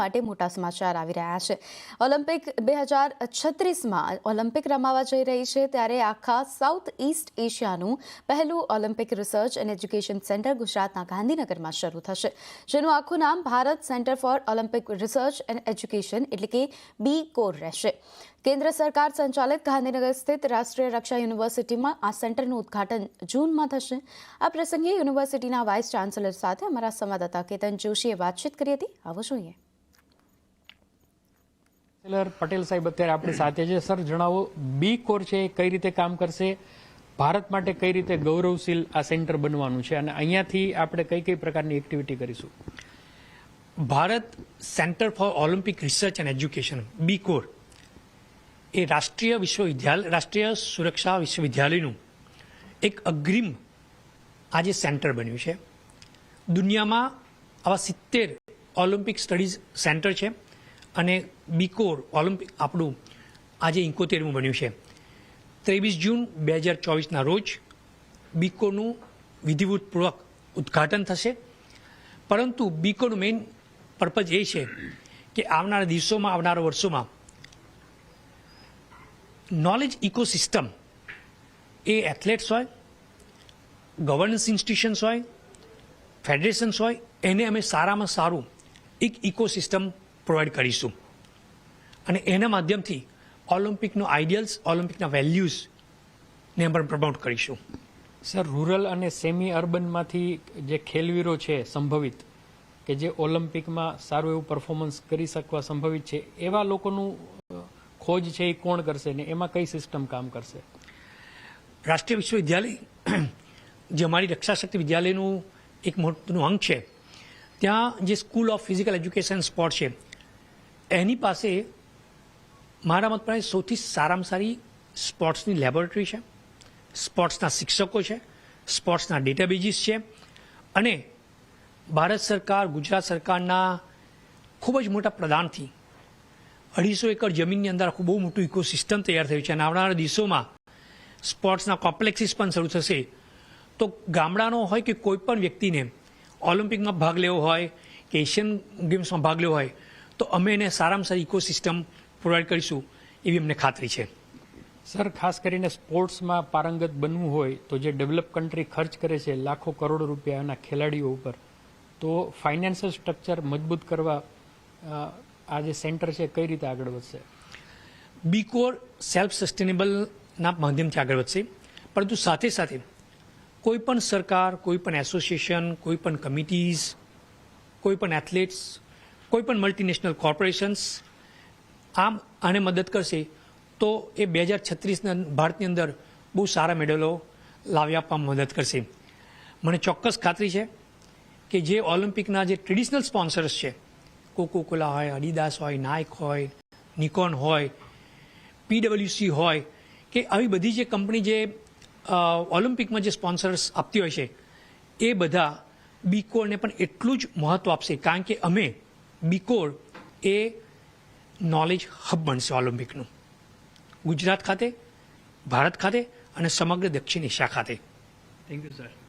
માટે મોટા સમાચાર આવી રહ્યા છે। ઓલિમ્પિક 2036માં ઓલિમ્પિક રમાવા જઈ રહી છે, ત્યારે આખા સાઉથ ઈસ્ટ એશિયાનું પહેલું Olympic research and education centre ગુજરાતના ગાંધીનગરમાં શરૂ થશે, જેનું આખું નામ Bharat centre for Olympic research and education એટલે કે BCOR રહેશે। કેન્દ્ર સરકાર સંચાલિત ગાંધીનગર સ્થિત રાષ્ટ્રીય રક્ષા યુનિવર્સિટીમાં આ સેન્ટરનું ઉદ્ઘાટન જૂનમાં થશે। આ પ્રસંગે યુનિવર્સિટીના વાઇસ ચાન્સેલર સાથે અમારા સંવાદદાતા કેતન જોશીએ વાતચીત કરી હતી। આવો જોઈએ। પટેલ સાહેબ અત્યારે આપણી સાથે છે। સર, જણાવો, BCOR છે કઈ રીતે કામ કરશે, ભારત માટે કઈ રીતે ગૌરવશીલ આ સેન્ટર બનવાનું છે અને અહીંયાથી આપણે કઈ કઈ પ્રકારની એક્ટિવિટી કરીશું? Bharat centre for Olympic research and education BCOR એ રાષ્ટ્રીય સુરક્ષા વિશ્વવિદ્યાલયનું એક અગ્રીમ આજે સેન્ટર બન્યું છે। દુનિયામાં આવા 70 ઓલિમ્પિક સ્ટડીઝ સેન્ટર છે અને BCOR ઓલિમ્પિક આપણું આજે 71મું બન્યું છે। 23 જૂન 2024ના રોજ BCORનું વિધિવતપૂર્વક ઉદ્ઘાટન થશે, પરંતુ BCORનું મેઇન પર્પઝ એ છે કે આવનારા દિવસોમાં, આવનારા વર્ષોમાં નોલેજ ઇકોસિસ્ટમ એ એથ્લેટ્સ હોય, ગવર્નન્સ ઇન્સ્ટિટ્યુશન્સ હોય, ફેડરેશન્સ હોય, એને અમે સારામાં સારું એક ઇકોસિસ્ટમ પ્રોવાઈડ કરીશું અને એના માધ્યમથી ઓલિમ્પિકનો આઈડિયલ્સ, ઓલિમ્પિકના વેલ્યુઝને પણ પ્રમોટ કરીશું। સર, રૂરલ અને સેમી અર્બનમાંથી જે ખેલવીરો છે સંભવિત કે જે ઓલિમ્પિકમાં સારું એવું પરફોર્મન્સ કરી શકવા સંભવિત છે, એવા લોકોનું ખોજ છે એ કોણ કરશે ને એમાં કઈ સિસ્ટમ કામ કરશે? રાષ્ટ્રીય વિશ્વવિદ્યાલય જે અમારી રક્ષા શક્તિ વિદ્યાલયનું એક મોટું અંગ છે, ત્યાં જે school of physical education sport છે, એની પાસે મારા મત પ્રમાણે સૌથી સારામાં સારી સ્પોર્ટ્સની લેબોરેટરી છે, સ્પોર્ટ્સના શિક્ષકો છે, સ્પોર્ટ્સના ડેટાબેઝીસ છે અને ભારત સરકાર, ગુજરાત સરકારના ખૂબ જ મોટા પ્રદાનથી 250 એકર જમીનની અંદર આખું બહુ મોટું ઇકોસિસ્ટમ તૈયાર થયું છે અને આવનારા દિવસોમાં સ્પોર્ટ્સના કોમ્પ્લેક્સીસ પણ શરૂ થશે। તો ગામડાનો હોય કે કોઈ પણ વ્યક્તિને ઓલિમ્પિકમાં ભાગ લેવો હોય કે એશિયન ગેમ્સમાં ભાગ લેવો હોય તો અમે એને સારામાં સારી ઇકોસિસ્ટમ પ્રોવાઈડ કરીશું એવી અમને ખાતરી છે। સર, ખાસ કરીને સ્પોર્ટ્સમાં પારંગત બનવું હોય તો જે ડેવલપ કન્ટ્રી ખર્ચ કરે છે લાખો કરોડો રૂપિયાના ખેલાડીઓ ઉપર, તો ફાઇનાન્શિયલ સ્ટ્રક્ચર મજબૂત કરવા આ જે સેન્ટર છે કઈ રીતે આગળ વધશે? BCOR સેલ્ફ સસ્ટેનેબલના માધ્યમથી આગળ વધશે, પરંતુ સાથે સાથે કોઈ પણ સરકાર, કોઈ પણ એસોસિએશન, કોઈ પણ કમિટીઝ, કોઈ પણ એથ્લેટ્સ, કોઈ પણ મલ્ટીનેશનલ કોર્પોરેશન્સ આને મદદ કરશે તો એ 2036ના ભારતની અંદર બહુ સારા મેડલો લાવી આપવામાં મદદ કરશે। મને ચોક્કસ ખાતરી છે કે જે ઓલિમ્પિકના જે ટ્રેડિશનલ સ્પોન્સર્સ છે, કોકોકોલા હોય, અડીદાસ હોય, નાઇક હોય, નિકોન હોય, PwC હોય, કે આવી બધી જે કંપની જે ઓલિમ્પિકમાં જે સ્પોન્સર્સ આપતી હોય છે, એ બધા BCORને પણ એટલું જ મહત્ત્વ આપશે, કારણ કે અમે BCOR એ નોલેજ હબ બનશે ઓલિમ્પિકનું ગુજરાત ખાતે, ભારત ખાતે અને સમગ્ર દક્ષિણ એશિયા ખાતે। Thank you sir.